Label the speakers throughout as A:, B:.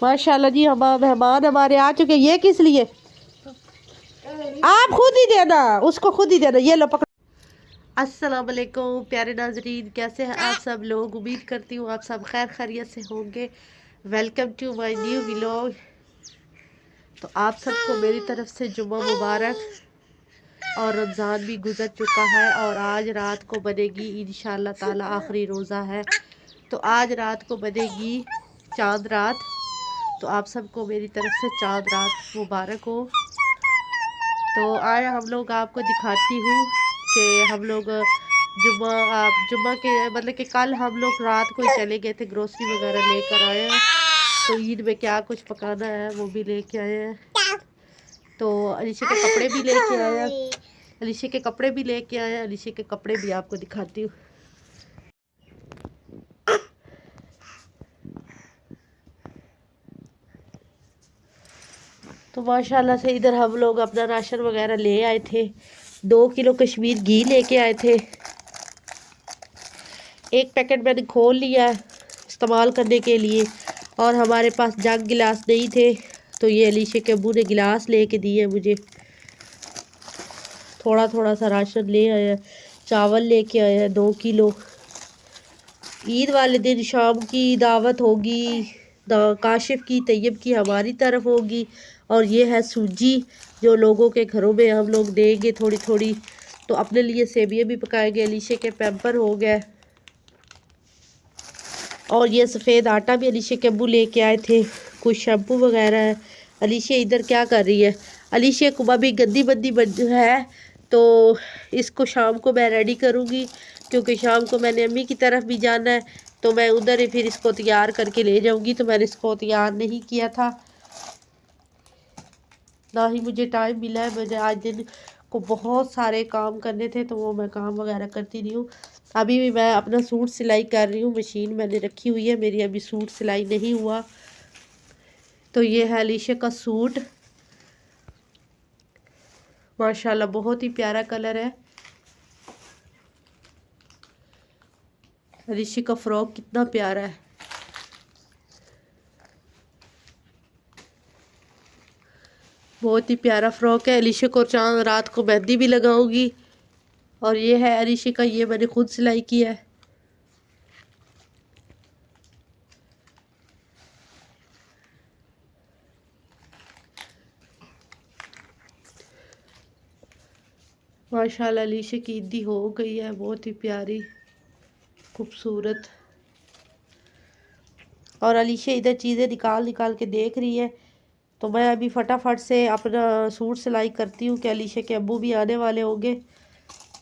A: माशाल्लाह जी, हम मेहमान हमारे आ चुके। ये किस लिए? आप खुद ही देना, उसको खुद ही देना। ये लो पकड़ो। अस्सलाम वालेकुम प्यारे नाजरीन, कैसे हैं आप सब लोग? उम्मीद करती हूँ आप सब खैर खैरियत से होंगे। Welcome to my new vlog. तो आप सबको मेरी तरफ से जुम्मा मुबारक। और रमज़ान भी गुजर चुका है और आज रात को बनेगी इंशाअल्लाह ताला, आखिरी रोज़ा है तो आज रात को बनेगी चांद रात। तो आप सबको मेरी तरफ से चांद रात मुबारक हो। तो आज हम लोग आपको दिखाती हूँ कि हम लोग जुम्मा के मतलब कि कल हम लोग रात को ही चले गए थे, ग्रोसरी वगैरह लेकर आए हैं। तो ईद में क्या कुछ पकाना है वो भी लेके आए हैं। तो अलीशा के कपड़े भी लेके आए हैं, अलीशा के कपड़े भी लेके आए हैं। अलीशा के कपड़े भी आपको दिखाती हूँ। तो माशाल्लाह से इधर हम लोग अपना राशन वगैरह ले आए थे। 2 किलो कश्मीर घी लेके आए थे। एक पैकेट मैंने खोल लिया इस्तेमाल करने के लिए। और हमारे पास जग गिलास नहीं थे तो ये अलीशा के अब्बू ने गिलास लेके दिए मुझे। थोड़ा थोड़ा सा राशन ले आए हैं। चावल लेके आए हैं 2 किलो। ईद वाले दिन शाम की दावत होगी, काशिफ की, तैयब की हमारी तरफ होगी। और ये है सूजी जो लोगों के घरों में हम लोग देंगे थोड़ी थोड़ी। तो अपने लिए सेवियाँ भी पकाएंगे। अलीशा के पैम्पर हो गए। और ये सफ़ेद आटा भी अलीशा के अब्बू लेके आए थे। कुछ शैम्पू वगैरह है। अलीशा इधर क्या कर रही है? अलीशा को अभी गद्दी बद्दी है तो इसको शाम को मैं रेडी करूँगी, क्योंकि शाम को मैंने अम्मी की तरफ भी जाना है। तो मैं उधर ही फिर इसको तैयार करके ले जाऊँगी। तो मैंने इसको तैयार नहीं किया था, ना ही मुझे टाइम मिला है। मुझे आज दिन को बहुत सारे काम करने थे तो वो मैं काम वगैरह करती नहीं हूँ। अभी भी मैं अपना सूट सिलाई कर रही हूँ, मशीन मैंने रखी हुई है, मेरी अभी सूट सिलाई नहीं हुआ। तो ये है अलीशा का सूट, माशाल्लाह बहुत ही प्यारा कलर है। अलीशा का फ्रॉक कितना प्यारा है। बहुत ही प्यारा फ्रॉक है। अलीशा को चांद रात को मेहंदी भी लगाऊंगी। और ये है अलीशा का, ये मैंने खुद सिलाई किया है। माशाल्लाह अलीशा की ईदी हो गई है, बहुत ही प्यारी खूबसूरत। और अलीशा इधर चीज़ें निकाल निकाल के देख रही है। तो मैं अभी फटाफट से अपना सूट सिलाई करती हूँ कि अलीशा के अब्बू भी आने वाले होंगे।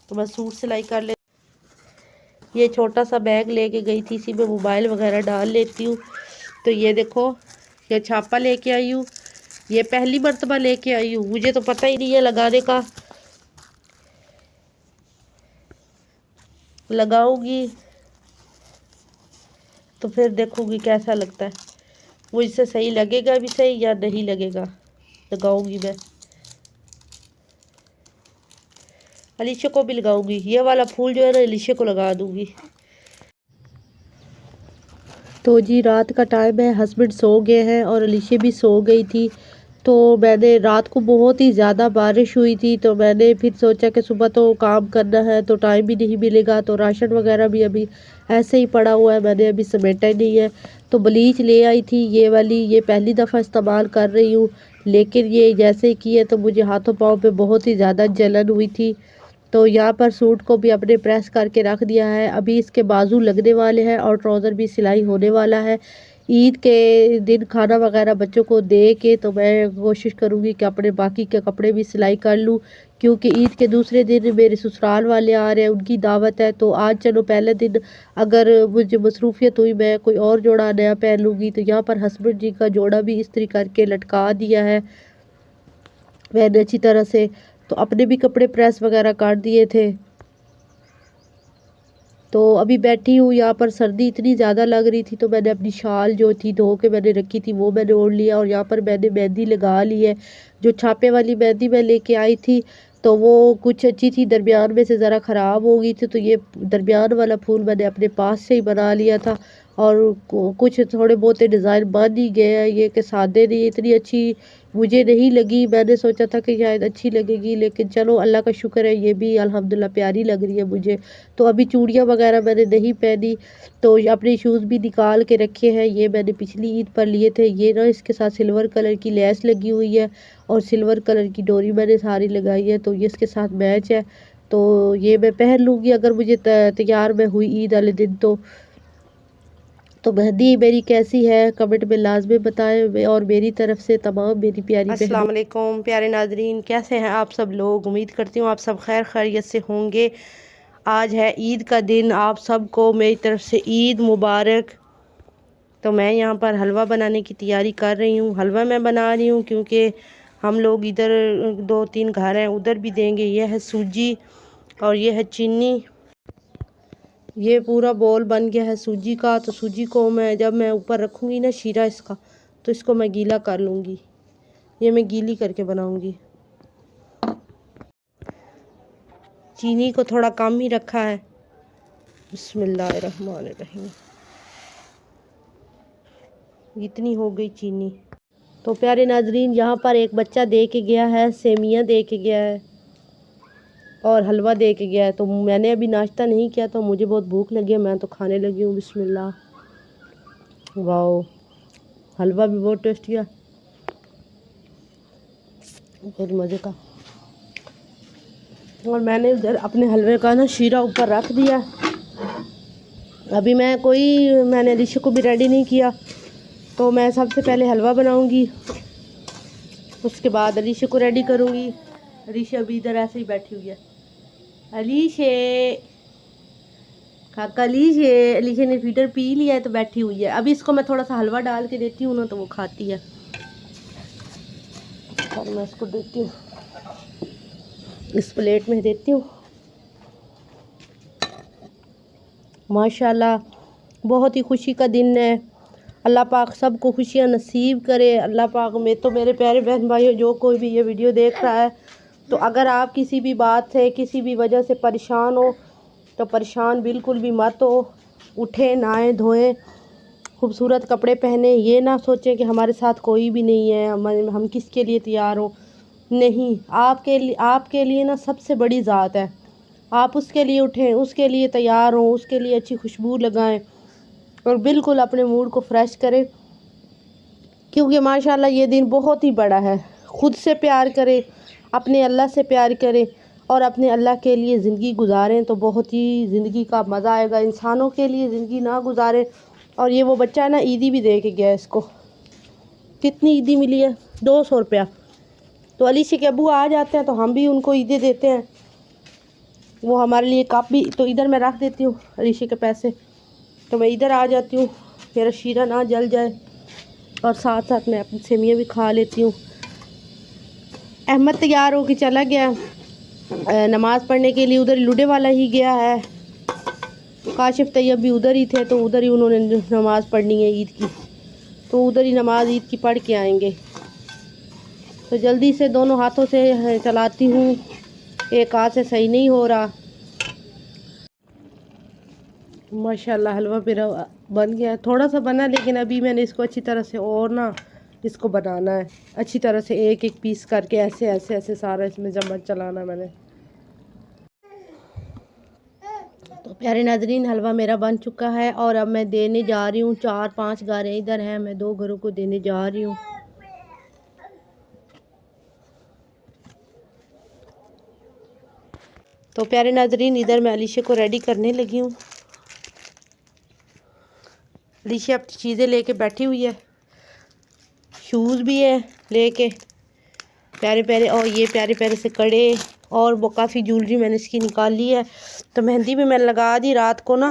A: तो मैं सूट सिलाई कर ले। ये छोटा सा बैग लेके गई थी, इसी में मोबाइल वगैरह डाल लेती हूँ। तो ये देखो, ये छापा लेके आई हूँ। ये पहली मर्तबा लेके आई हूँ, मुझे तो पता ही नहीं है लगाने का। लगाऊंगी तो फिर देखूंगी कैसा लगता है, मुझसे सही लगेगा भी सही या नहीं लगेगा। लगाऊंगी मैं, अलीशा को भी लगाऊंगी। ये वाला फूल जो है ना अलीशा को लगा दूंगी। तो जी रात का टाइम है, हस्बैंड सो गए हैं और अलीशा भी सो गई थी। तो मैंने रात को बहुत ही ज़्यादा बारिश हुई थी तो मैंने फिर सोचा कि सुबह तो काम करना है तो टाइम भी नहीं मिलेगा। तो राशन वगैरह भी अभी ऐसे ही पड़ा हुआ है, मैंने अभी समेटा ही नहीं है। तो ब्लीच ले आई थी ये वाली, ये पहली दफ़ा इस्तेमाल कर रही हूँ। लेकिन ये जैसे ही की है तो मुझे हाथों पाँव पे बहुत ही ज़्यादा जलन हुई थी। तो यहाँ पर सूट को भी अपने प्रेस करके रख दिया है। अभी इसके बाजू लगने वाले हैं और ट्राउज़र भी सिलाई होने वाला है। ईद के दिन खाना वगैरह बच्चों को दे के तो मैं कोशिश करूँगी कि अपने बाकी के कपड़े भी सिलाई कर लूँ, क्योंकि ईद के दूसरे दिन मेरे ससुराल वाले आ रहे हैं, उनकी दावत है। तो आज चलो पहले दिन अगर मुझे मसरूफियत हुई मैं कोई और जोड़ा नया पहन लूँगी। तो यहाँ पर हस्बैंड जी का जोड़ा भी इस्त्री करके लटका दिया है मैंने अच्छी तरह से। तो अपने भी कपड़े प्रेस वगैरह कर दिए थे। तो अभी बैठी हूँ यहाँ पर, सर्दी इतनी ज़्यादा लग रही थी तो मैंने अपनी शाल जो थी धो के मैंने रखी थी वो मैंने ओढ़ लिया। और यहाँ पर मैंने मेहंदी लगा ली है। जो छापे वाली मेहंदी मैं लेके आई थी तो वो कुछ अच्छी थी, दरमियान में से ज़रा ख़राब हो गई थी। तो ये दरमियान वाला फूल मैंने अपने पास से ही बना लिया था और कुछ थोड़े बहुत डिज़ाइन बन ही गए हैं। ये कि सादे नहीं, इतनी अच्छी मुझे नहीं लगी। मैंने सोचा था कि शायद अच्छी लगेगी, लेकिन चलो अल्लाह का शुक्र है, ये भी अल्हम्दुलिल्लाह प्यारी लग रही है मुझे। तो अभी चूड़ियाँ वगैरह मैंने नहीं पहनी, तो अपने शूज़ भी निकाल के रखे हैं। ये मैंने पिछली ईद पर लिए थे। ये ना इसके साथ सिल्वर कलर की लेस लगी हुई है और सिल्वर कलर की डोरी मैंने सारी लगाई है, तो ये इसके साथ मैच है। तो ये मैं पहन लूँगी अगर मुझे तैयार मैं हुई ईद वाले दिन। तो मेहंदी मेरी कैसी है कमेंट में लाजमी बताएं, और मेरी तरफ से तमाम मेरी प्यारी अस्सलाम वालेकुम प्यारे नाजरीन, कैसे हैं आप सब लोग। उम्मीद करती हूँ आप सब खैर खैरियत से होंगे। आज है ईद का दिन, आप सबको मेरी तरफ से ईद मुबारक। तो मैं यहाँ पर हलवा बनाने की तैयारी कर रही हूँ। हलवा मैं बना रही हूँ क्योंकि हम लोग इधर 2-3 घर हैं, उधर भी देंगे। ये है सूजी और ये है चीनी। ये पूरा बॉल बन गया है सूजी का। तो सूजी को मैं जब मैं ऊपर रखूँगी ना शीरा इसका, तो इसको मैं गीला कर लूँगी। ये मैं गीली करके बनाऊँगी। चीनी को थोड़ा कम ही रखा है। बिस्मिल्लाहिर्रहमानिर्रहीम। इतनी हो गई चीनी। तो प्यारे नाजरीन, यहाँ पर एक बच्चा दे के गया है, सेमियाँ दे के गया है और हलवा दे के गया है। तो मैंने अभी नाश्ता नहीं किया, तो मुझे बहुत भूख लगी है, मैं तो खाने लगी हूँ। बिस्मिल्लाह। वाओ, हलवा भी बहुत टेस्टी है, बहुत मज़े का। और मैंने उधर अपने हलवे का ना शीरा ऊपर रख दिया। अभी मैंने अलीशा को भी रेडी नहीं किया, तो मैं सबसे पहले हलवा बनाऊंगी, उसके बाद अलीशा को रेडी करूंगी। अलीशा अभी इधर ऐसे ही बैठी हुई है। अलीशे काका, अलीशे ने फीटर पी लिया है तो बैठी हुई है। अभी इसको मैं थोड़ा सा हलवा डाल के देती हूँ ना, तो वो खाती है। और मैं इसको देती हूँ, इस प्लेट में देती हूँ। माशाल्लाह, बहुत ही खुशी का दिन है। अल्लाह पाक सबको खुशियाँ नसीब करे। अल्लाह पाक में तो मेरे प्यारे बहन भाइयों, जो कोई भी ये वीडियो देख रहा है, तो अगर आप किसी भी बात से किसी भी वजह से परेशान हो, तो परेशान बिल्कुल भी मत हो। उठें, नहाएं धोएं, खूबसूरत कपड़े पहने। ये ना सोचें कि हमारे साथ कोई भी नहीं है, हम किसके लिए तैयार हो। नहीं, आपके लिए ना सबसे बड़ी ज़ात है। आप उसके लिए उठें, उसके लिए तैयार हों, उसके लिए अच्छी खुशबू लगाएं और बिल्कुल अपने मूड को फ्रेश करें, क्योंकि माशाल्लाह ये दिन बहुत ही बड़ा है। ख़ुद से प्यार करें, अपने अल्लाह से प्यार करें और अपने अल्लाह के लिए ज़िंदगी गुजारें, तो बहुत ही ज़िंदगी का मज़ा आएगा। इंसानों के लिए ज़िंदगी ना गुजारें। और ये वो बच्चा है ना, ईदी भी दे के गया है इसको। कितनी ईदी मिली है? 200 रुपया। तो अलीशा के अबू आ जाते हैं तो हम भी उनको ईदी देते हैं। वो हमारे लिए कप भी, तो इधर मैं रख देती हूँ अलीशा के पैसे। तो मैं इधर आ जाती हूँ, मेरा शीरा ना जल जाए, और साथ साथ मैं अपनी सेमियाँ भी खा लेती हूँ। अहमद तैयार होकर चला गया नमाज़ पढ़ने के लिए, उधर लुडे वाला ही गया है। काशिफ तैयब भी उधर ही थे, तो उधर ही उन्होंने नमाज़ पढ़नी है ईद की, तो उधर ही नमाज ईद की पढ़ के आएंगे। तो जल्दी से दोनों हाथों से चलाती हूँ, एक हाथ से सही नहीं हो रहा। माशाल्लाह हलवा मेरा बन गया, थोड़ा सा बना, लेकिन अभी मैंने इसको अच्छी तरह से और ना इसको बनाना है अच्छी तरह से, एक एक पीस करके ऐसे ऐसे ऐसे सारा इसमें चम्मच चलाना मैंने। तो प्यारे नाजरीन, हलवा मेरा बन चुका है और अब मैं देने जा रही हूँ। 4-5 घर इधर हैं, मैं 2 घरों को देने जा रही हूँ। तो प्यारे नाजरीन, इधर मैं अलीशा को रेडी करने लगी हूँ। अलीशा अपनी चीज़ें लेके बैठी हुई है, शूज़ भी है लेके प्यारे प्यारे, और ये प्यारे प्यारे से कड़े, और वो काफ़ी ज्वेलरी मैंने इसकी निकाल ली है। तो मेहंदी भी मैंने लगा दी रात को ना।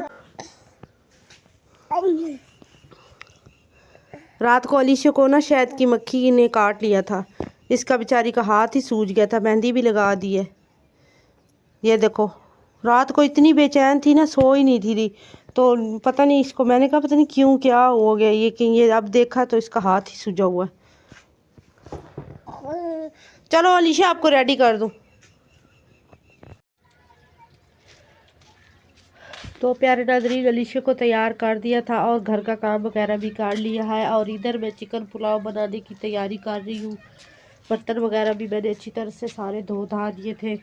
A: रात को अलीशा को ना शहद की मक्खी ने काट लिया था, इसका बेचारी का हाथ ही सूज गया था। मेहंदी भी लगा दी है। ये देखो, रात को इतनी बेचैन थी ना, सो ही नहीं थी। तो पता नहीं इसको, मैंने कहा पता नहीं क्यों क्या हो गया ये, कि ये अब देखा तो इसका हाथ ही सूजा हुआ है। चलो अलीशा, आपको रेडी कर दूं। तो प्यारे नाज़रीन अलीशा को तैयार कर दिया था और घर का काम वगैरह भी कर लिया है। और इधर मैं चिकन पुलाव बनाने की तैयारी कर रही हूँ। बर्तन वगैरह भी मैंने अच्छी तरह से सारे धो धा दिए थे,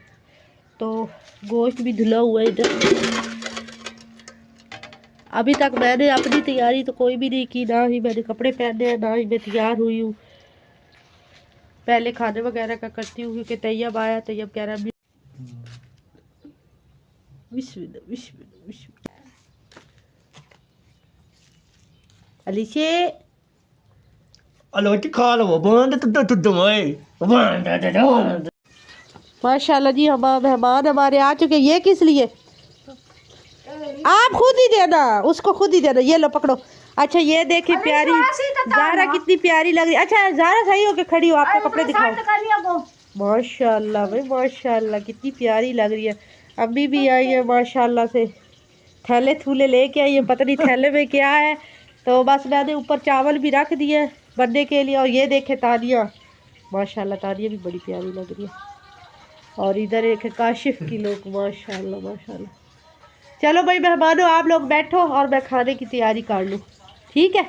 A: तो गोश्त भी धुला हुआ है इधर। अभी तक मैंने अपनी तैयारी तो कोई भी नहीं की, ना ही मैंने कपड़े पहने हैं, ना ही मैं तैयार हुई हूँ। पहले खाने वगैरह का करती हूँ क्योंकि तैयब आया। तैयब कह रहा है अलीशे माशाल्लाह जी, हम मेहमान हमारे आ चुके। ये किस लिए? आप खुद ही देना, उसको खुद ही देना। ये लो पकड़ो। अच्छा ये देखिए प्यारी ज़ारा कितनी प्यारी लग रही है। अच्छा ज़ारा सही हो के खड़ी हो, आपको कपड़े दिखाओ। माशाल्लाह भाई माशाल्लाह, कितनी प्यारी लग रही है। अम्मी भी आई है माशाल्लाह से, थैले थूले लेके आई है, पता नहीं थैले में क्या है। तो बस मैंने ऊपर चावल भी रख दिए बनने के लिए। और ये देखे तानिया, माशाल्लाह तानिया भी बड़ी प्यारी लग रही है। और इधर एक काशिफ की लोग, माशाल्लाह माशाल्लाह। चलो भाई मेहमानों, आप लोग बैठो और मैं खाने की तैयारी कर लूँ, ठीक है।